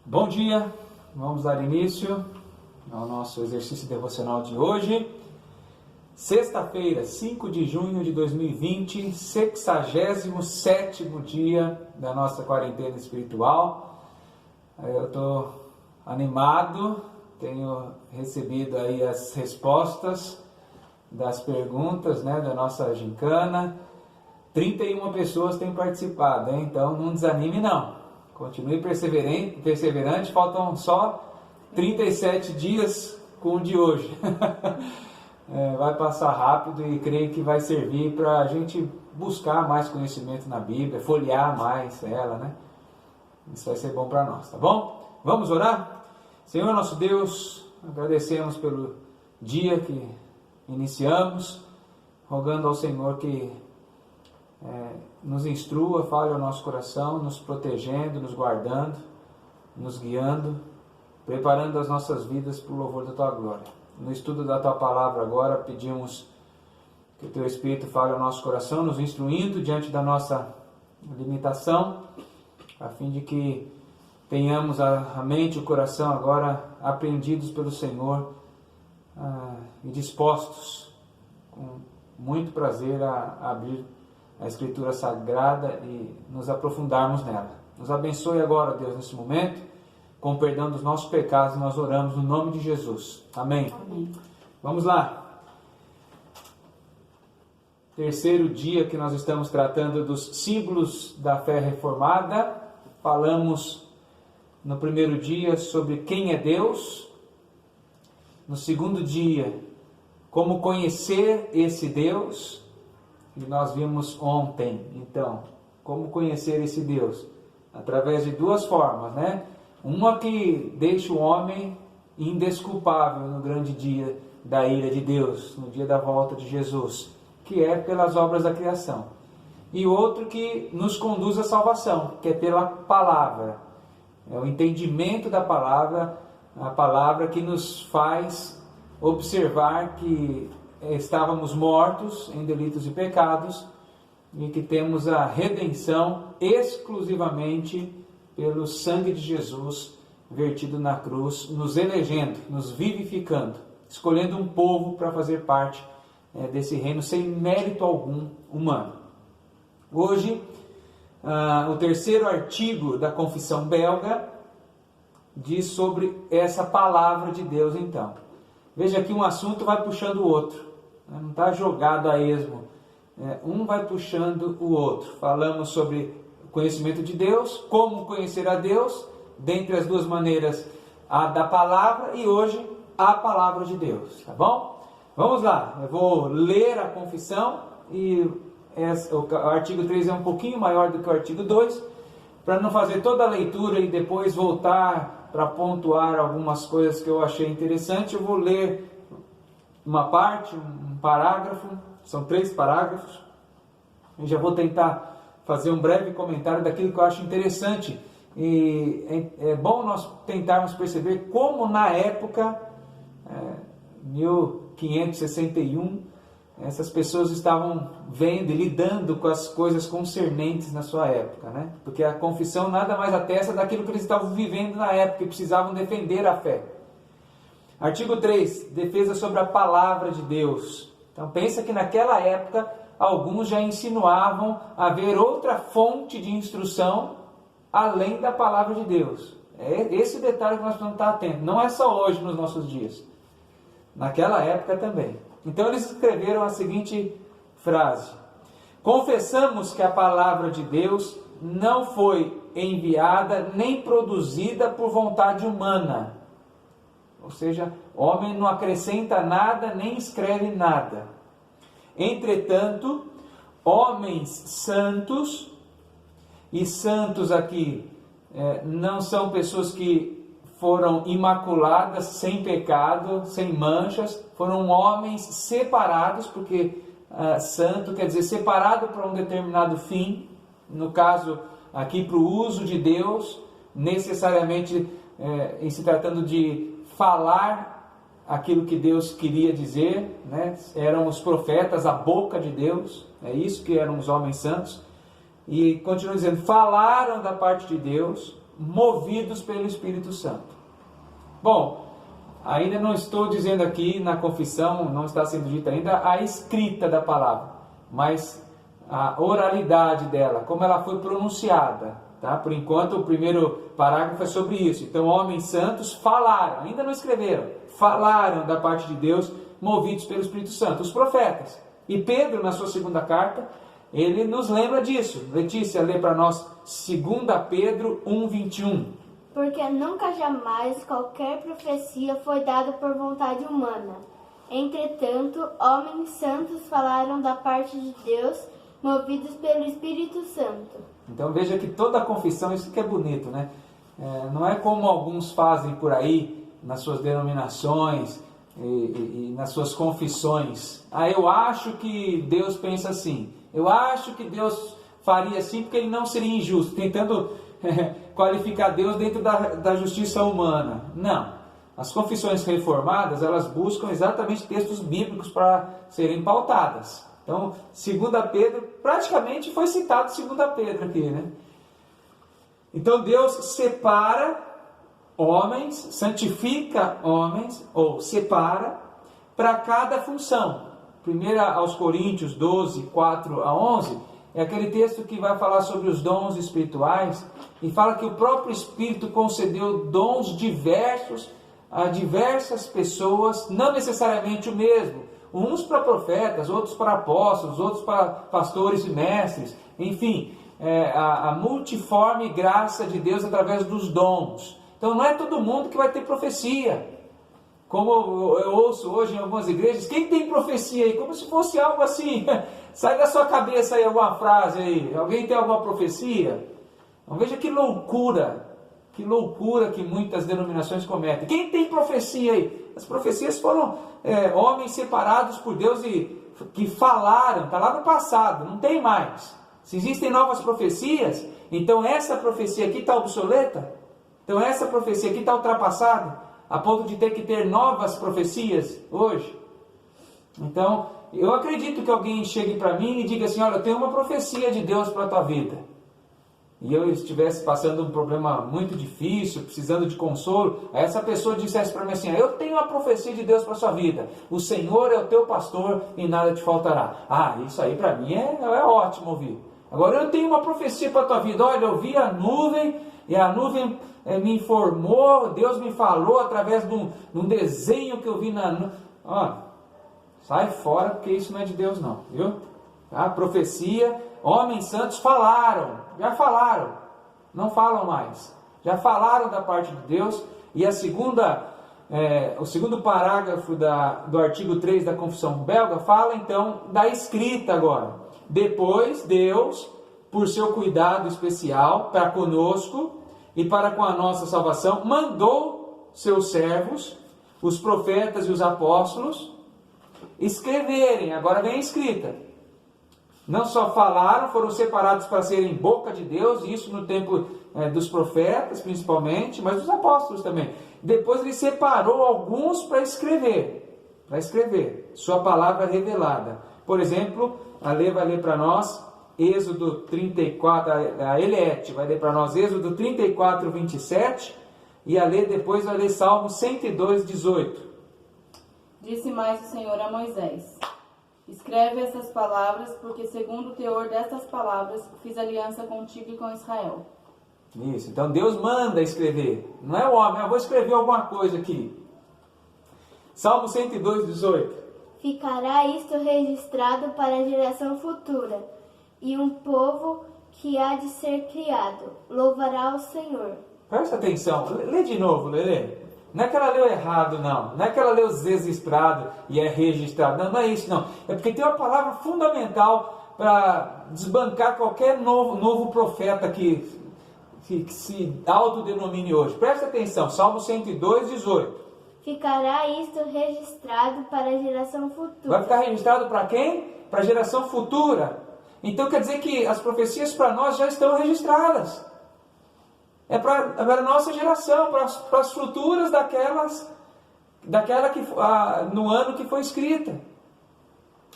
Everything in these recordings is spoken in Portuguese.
Bom dia, vamos dar início ao nosso exercício devocional de hoje. Sexta-feira, 5 de junho de 2020, 67º dia da nossa quarentena espiritual. Eu estou animado, tenho recebido aí as respostas das perguntas, da nossa gincana. 31 pessoas têm participado, hein? Então não desanime não. Continue perseverante, faltam só 37 dias com o de hoje. Vai passar rápido e creio que vai servir para a gente buscar mais conhecimento na Bíblia, folhear mais ela, Isso vai ser bom para nós, tá bom? Vamos orar? Senhor nosso Deus, agradecemos pelo dia que iniciamos, rogando ao Senhor que nos instrua, fale ao nosso coração, nos protegendo, nos guardando, nos guiando, preparando as nossas vidas para o louvor da Tua glória. No estudo da Tua palavra agora, pedimos que o Teu Espírito fale ao nosso coração, nos instruindo diante da nossa limitação, a fim de que tenhamos a mente e o coração agora apreendidos pelo Senhor e dispostos, com muito prazer, a abrir a Escritura Sagrada e nos aprofundarmos nela. Nos abençoe agora, Deus, nesse momento, com o perdão dos nossos pecados, nós oramos no nome de Jesus. Amém. Amém. Vamos lá. Terceiro dia que nós estamos tratando dos símbolos da fé reformada. Falamos no primeiro dia sobre quem é Deus. No segundo dia, como conhecer esse Deus. E nós vimos ontem, então, como conhecer esse Deus? Através de duas formas, Uma que deixa o homem indesculpável no grande dia da ira de Deus, no dia da volta de Jesus, que é pelas obras da criação. E outro que nos conduz à salvação, que é pela palavra. É o entendimento da palavra, a palavra que nos faz observar que estávamos mortos em delitos e pecados e que temos a redenção exclusivamente pelo sangue de Jesus vertido na cruz, nos elegendo, nos vivificando, escolhendo um povo para fazer parte desse reino sem mérito algum humano. Hoje, o terceiro artigo da Confissão Belga diz sobre essa palavra de Deus, então. Veja que um assunto vai puxando o outro. Não está jogado a esmo. Um vai puxando o outro. Falamos sobre o conhecimento de Deus, como conhecer a Deus, dentre as duas maneiras, a da palavra e hoje a palavra de Deus. Tá bom? Vamos lá. Eu vou ler a confissão e o artigo 3 é um pouquinho maior do que o artigo 2, para não fazer toda a leitura e depois voltar para pontuar algumas coisas que eu achei interessante. Eu vou ler uma parte, um parágrafo, são 3 parágrafos. Eu já vou tentar fazer um breve comentário daquilo que eu acho interessante. E é bom nós tentarmos perceber como na época, 1561, essas pessoas estavam vendo e lidando com as coisas concernentes na sua época, Porque a confissão nada mais atesta daquilo que eles estavam vivendo na época e precisavam defender a fé. Artigo 3, defesa sobre a palavra de Deus. Então pensa que naquela época alguns já insinuavam haver outra fonte de instrução além da palavra de Deus. É esse detalhe que nós precisamos estar atentos. Não é só hoje nos nossos dias. Naquela época também. Então eles escreveram a seguinte frase: confessamos que a palavra de Deus não foi enviada nem produzida por vontade humana. Ou seja, o homem não acrescenta nada nem escreve nada. Entretanto, homens santos, e santos aqui não são pessoas que foram imaculadas, sem pecado, sem manchas, foram homens separados, porque santo quer dizer separado para um determinado fim, no caso aqui para o uso de Deus, necessariamente em se tratando de falar aquilo que Deus queria dizer, Eram os profetas, a boca de Deus, é isso que eram os homens santos. E continua dizendo, falaram da parte de Deus, movidos pelo Espírito Santo. Bom, ainda não estou dizendo aqui na confissão, não está sendo dita ainda a escrita da palavra, mas a oralidade dela, como ela foi pronunciada. Tá? Por enquanto, o primeiro parágrafo é sobre isso. Então, homens santos falaram, ainda não escreveram, falaram da parte de Deus, movidos pelo Espírito Santo, os profetas. E Pedro, na sua segunda carta, ele nos lembra disso. Letícia, lê para nós 2 Pedro 1:21. Porque nunca jamais qualquer profecia foi dada por vontade humana. Entretanto, homens santos falaram da parte de Deus, movidos pelo Espírito Santo. Então veja que toda a confissão, isso que é bonito, né? Não é como alguns fazem por aí, nas suas denominações e nas suas confissões. Eu acho que Deus pensa assim. Eu acho que Deus faria assim porque ele não seria injusto, tentando qualificar Deus dentro da justiça humana. Não. As confissões reformadas, elas buscam exatamente textos bíblicos para serem pautadas. Então, 2 Pedro, praticamente foi citado 2 Pedro aqui, né? Então, Deus separa homens, santifica homens, ou separa, para cada função. 1 aos Coríntios 12, 4 a 11, é aquele texto que vai falar sobre os dons espirituais, e fala que o próprio Espírito concedeu dons diversos a diversas pessoas, não necessariamente o mesmo. Uns para profetas, outros para apóstolos, outros para pastores e mestres. Enfim, a multiforme graça de Deus através dos dons. Então não é todo mundo que vai ter profecia. Como eu ouço hoje em algumas igrejas, quem tem profecia aí? Como se fosse algo assim, sai da sua cabeça aí alguma frase aí. Alguém tem alguma profecia? Então veja que loucura que muitas denominações cometem. Quem tem profecia aí? As profecias foram homens separados por Deus e que falaram, está lá no passado, não tem mais. Se existem novas profecias, então essa profecia aqui está obsoleta? Então essa profecia aqui está ultrapassada? A ponto de ter que ter novas profecias hoje? Então, eu acredito que alguém chegue para mim e diga assim, olha, eu tenho uma profecia de Deus para a tua vida. E eu estivesse passando um problema muito difícil, precisando de consolo, aí essa pessoa dissesse para mim assim, eu tenho uma profecia de Deus para a sua vida, o Senhor é o teu pastor e nada te faltará. Isso aí para mim é ótimo ouvir. Agora eu tenho uma profecia para a tua vida, olha, eu vi a nuvem, e a nuvem me informou, Deus me falou através de um desenho que eu vi na nuvem. Sai fora, porque isso não é de Deus não, viu? A profecia, homens santos já falaram, não falam mais, já falaram da parte de Deus, e o segundo parágrafo do artigo 3 da Confissão Belga fala então da escrita agora. Depois Deus, por seu cuidado especial para conosco e para com a nossa salvação, mandou seus servos, os profetas e os apóstolos, escreverem, agora vem a escrita. Não só falaram, foram separados para serem boca de Deus, isso no tempo dos profetas principalmente, mas dos apóstolos também. Depois ele separou alguns para escrever sua palavra revelada. Por exemplo, a Lê vai ler para nós Êxodo 34, a Eliette vai ler para nós Êxodo 34, 27, e a Lê depois vai ler Salmo 102, 18. Disse mais o Senhor a Moisés: escreve essas palavras, porque segundo o teor destas palavras, fiz aliança contigo e com Israel. Isso, então Deus manda escrever. Não é o homem, eu vou escrever alguma coisa aqui. Salmo 102, 18. Ficará isto registrado para a geração futura, e um povo que há de ser criado louvará o Senhor. Presta atenção, lê de novo, Lelê. Não é que ela leu errado, não. Não é que ela leu registrado e é registrado. Não é isso, não. É porque tem uma palavra fundamental para desbancar qualquer novo profeta que se autodenomine hoje. Presta atenção, Salmo 102, 18. Ficará isto registrado para a geração futura. Vai ficar registrado para quem? Para a geração futura. Então quer dizer que as profecias para nós já estão registradas. É para a nossa geração, para as futuras daquela que no ano que foi escrita.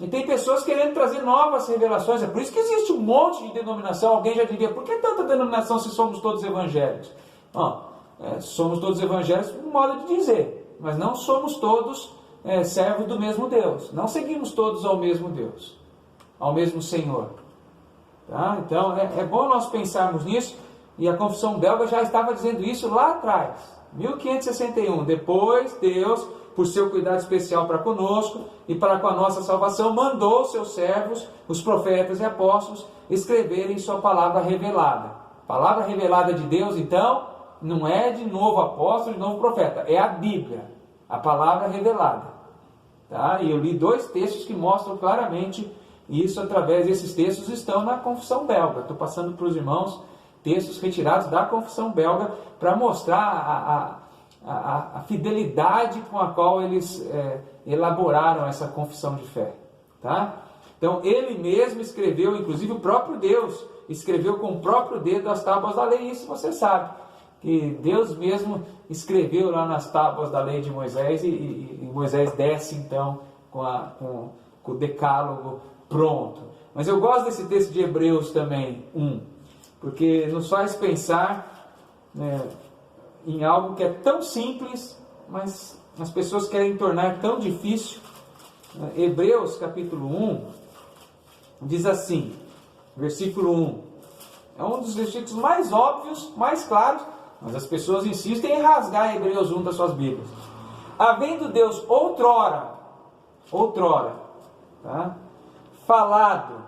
E tem pessoas querendo trazer novas revelações. É por isso que existe um monte de denominação. Alguém já diria, por que tanta denominação se somos todos evangélicos? Somos todos evangélicos, um modo de dizer, mas não somos todos servos do mesmo Deus. Não seguimos todos ao mesmo Deus, ao mesmo Senhor. Tá? Então é bom nós pensarmos nisso, e a Confissão Belga já estava dizendo isso lá atrás, 1561. Depois Deus, por seu cuidado especial para conosco e para com a nossa salvação, mandou seus servos, os profetas e apóstolos, escreverem sua palavra revelada. Palavra revelada de Deus, então, não é de novo apóstolo, de novo profeta, é a Bíblia, a palavra revelada. Tá? E eu li 2 textos que mostram claramente isso. Através desses textos estão na Confissão Belga. Estou passando para os irmãos textos retirados da Confissão Belga para mostrar a fidelidade com a qual eles elaboraram essa confissão de fé. Tá? Então ele mesmo escreveu, inclusive o próprio Deus escreveu com o próprio dedo as tábuas da lei. Isso você sabe, que Deus mesmo escreveu lá nas tábuas da lei de Moisés, e Moisés desce então com o decálogo pronto. Mas eu gosto desse texto de Hebreus também, 1, porque nos faz pensar em algo que é tão simples, mas as pessoas querem tornar tão difícil. Hebreus capítulo 1 diz assim, versículo 1, é um dos versículos mais óbvios, mais claros, mas as pessoas insistem em rasgar Hebreus 1 das suas Bíblias. Havendo Deus outrora, tá? Falado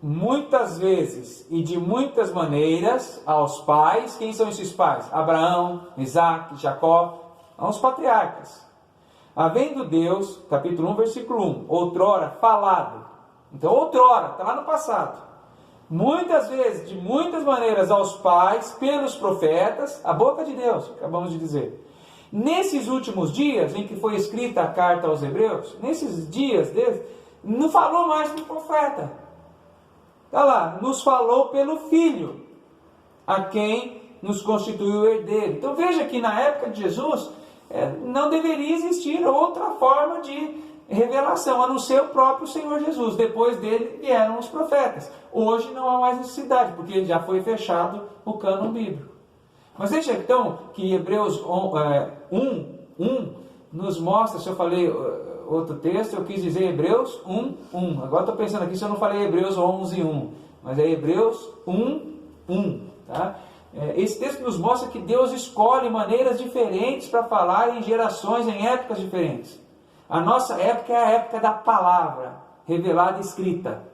muitas vezes e de muitas maneiras aos pais. Quem são esses pais? Abraão, Isaac, Jacó, aos patriarcas. Havendo Deus, capítulo 1, versículo 1, outrora falado. Então outrora, está lá no passado. Muitas vezes, de muitas maneiras aos pais, pelos profetas, a boca de Deus, acabamos de dizer. Nesses últimos dias em que foi escrita a carta aos Hebreus, nesses dias deles, não falou mais do profeta. Está lá, nos falou pelo Filho, a quem nos constituiu herdeiro. Então veja que na época de Jesus, não deveria existir outra forma de revelação, a não ser o próprio Senhor Jesus. Depois dele vieram os profetas. Hoje não há mais necessidade, porque já foi fechado o cânon bíblico. Mas veja então que Hebreus 1 nos mostra, se eu falei outro texto, eu quis dizer Hebreus 1. Agora estou pensando aqui se eu não falei Hebreus 11:1, mas é Hebreus 1. Tá? Esse texto nos mostra que Deus escolhe maneiras diferentes para falar em gerações, em épocas diferentes. A nossa época é a época da palavra revelada e escrita.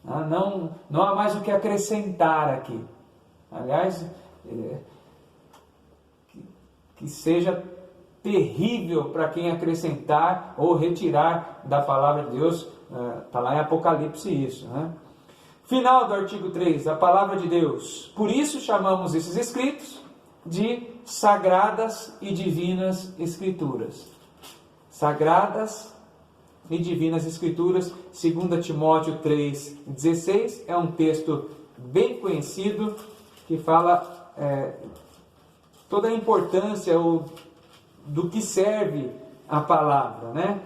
Não há mais o que acrescentar aqui. Aliás, que seja terrível para quem acrescentar ou retirar da palavra de Deus. Está lá em Apocalipse isso. Final do artigo 3, a palavra de Deus. Por isso chamamos esses escritos de sagradas e divinas escrituras. Sagradas e divinas escrituras, 2 Timóteo 3,16, é um texto bem conhecido, que fala toda a importância do que serve a palavra, né?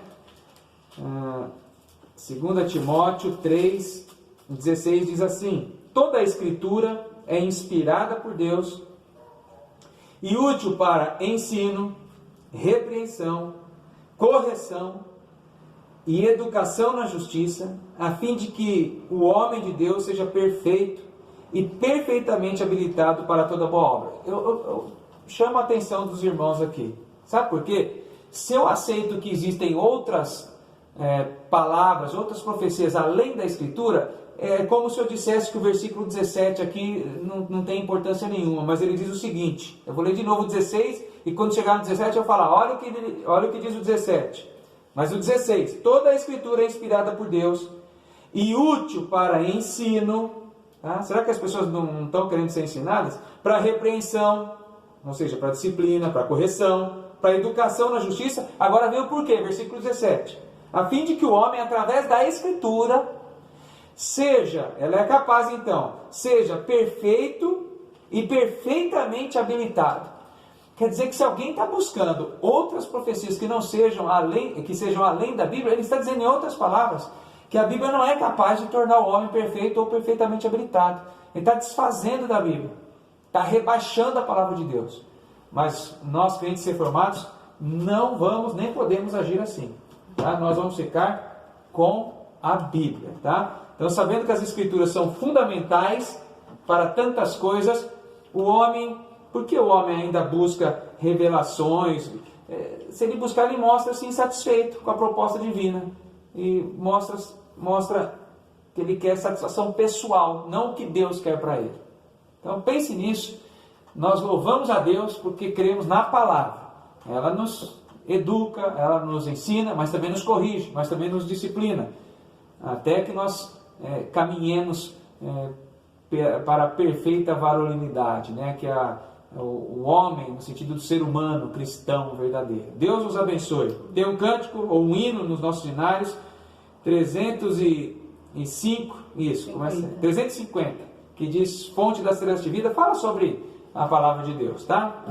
2 Timóteo 3,16 diz assim: toda a escritura é inspirada por Deus e útil para ensino, repreensão, correção e educação na justiça, a fim de que o homem de Deus seja perfeito e perfeitamente habilitado para toda boa obra. Eu chamo a atenção dos irmãos aqui. Sabe por quê? Se eu aceito que existem outras palavras, outras profecias além da Escritura, é como se eu dissesse que o versículo 17 aqui não tem importância nenhuma, mas ele diz o seguinte, eu vou ler de novo o 16, e quando chegar no 17 eu vou falar, olha o que diz o 17. Mas o 16, toda a Escritura é inspirada por Deus e útil para ensino. Tá? Será que as pessoas não estão querendo ser ensinadas? Para repreensão, ou seja, para disciplina, para correção, para educação na justiça. Agora vem o porquê, versículo 17. A fim de que o homem, através da Escritura, ela é capaz então, seja perfeito e perfeitamente habilitado. Quer dizer que se alguém está buscando outras profecias que sejam além da Bíblia, ele está dizendo em outras palavras que a Bíblia não é capaz de tornar o homem perfeito ou perfeitamente habilitado. Ele está desfazendo da Bíblia. está rebaixando a palavra de Deus. Mas nós, crentes reformados, não vamos nem podemos agir assim. Tá? Nós vamos ficar com a Bíblia. Tá? Então, sabendo que as Escrituras são fundamentais para tantas coisas, o homem, porque o homem ainda busca revelações? Se ele buscar, ele mostra-se insatisfeito com a proposta divina. E mostra que ele quer satisfação pessoal, não o que Deus quer para ele. Então pense nisso. Nós louvamos a Deus porque cremos na palavra. Ela nos educa, ela nos ensina, mas também nos corrige, mas também nos disciplina, até que nós caminhemos para a perfeita varonilidade, né? Que é o homem, no sentido do ser humano cristão verdadeiro. Deus nos abençoe. Tem um cântico ou um hino nos nossos hinários, 305, isso, 350, que diz fonte da celeste vida, fala sobre a palavra de Deus, tá?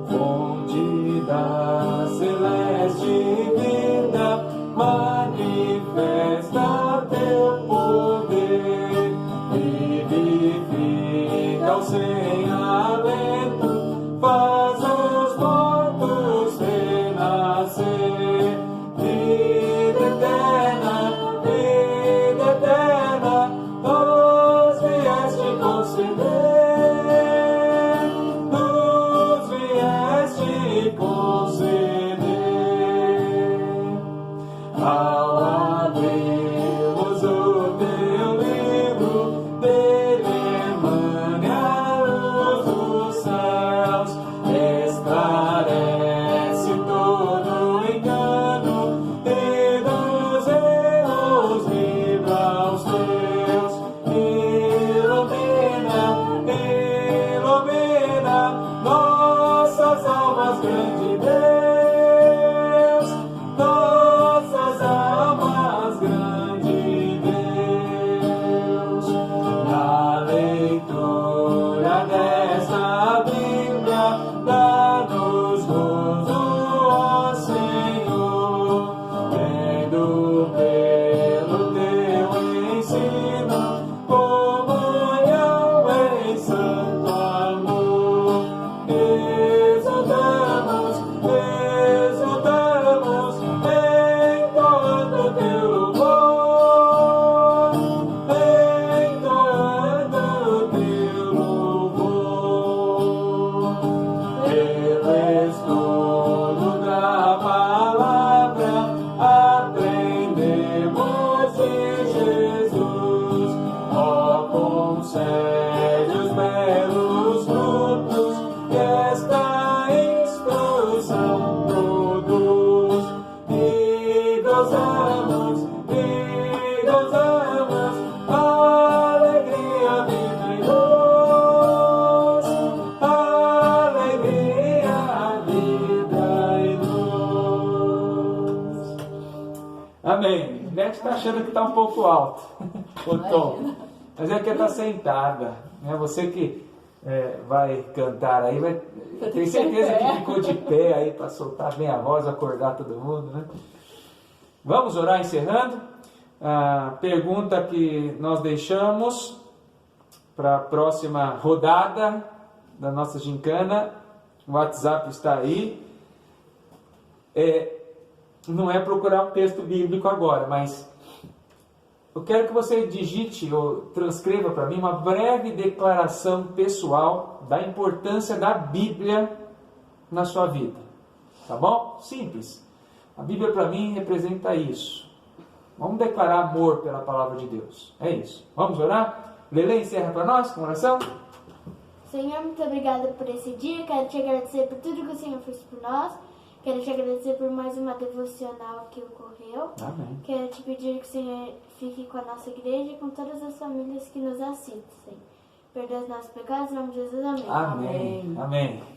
Fonte da celeste vida, manifesta teu poder, vivifica o sem alento, faz os mortos renascer, vida eterna, nos vieste conceder, nos vieste conceder, ao abrirmos o teu livro, dele emane a luz dos céus, esclarece todo engano e dos erros livra os teus, ilumina nossas almas, grande Deus, nossas almas, grande Deus. Na leitura desta Bíblia, dá-nos gozo, ó Senhor, vendo pelo teu ensino, comunhão em santo amor, exultamos, entoando teu louvor, entoando teu louvor, pelo estudo da palavra, aprendemos de Jesus, ó, concede os belos frutos que esta instrução produz, e gozamos, alegria, vida e luz, alegria, vida e luz. Amém. Beth está achando que está um pouco alto o tom, mas é que está sentada, né? Você que vai cantar aí, tem certeza que ficou de pé aí para soltar bem a voz, acordar todo mundo, né? Vamos orar encerrando. A pergunta que nós deixamos para a próxima rodada da nossa gincana, o WhatsApp está aí. Não é procurar um texto bíblico agora, mas eu quero que você digite ou transcreva para mim uma breve declaração pessoal da importância da Bíblia na sua vida. Tá bom? Simples. A Bíblia para mim representa isso. Vamos declarar amor pela palavra de Deus. É isso. Vamos orar? Lele, encerra para nós com oração. Senhor, muito obrigada por esse dia. Quero te agradecer por tudo que o Senhor fez por nós. Quero te agradecer por mais uma devocional que ocorreu. Amém. Quero te pedir que o Senhor fique com a nossa igreja e com todas as famílias que nos assistem. Perdoa os nossos pecados, em nome de Jesus. Amém. Amém. Amém.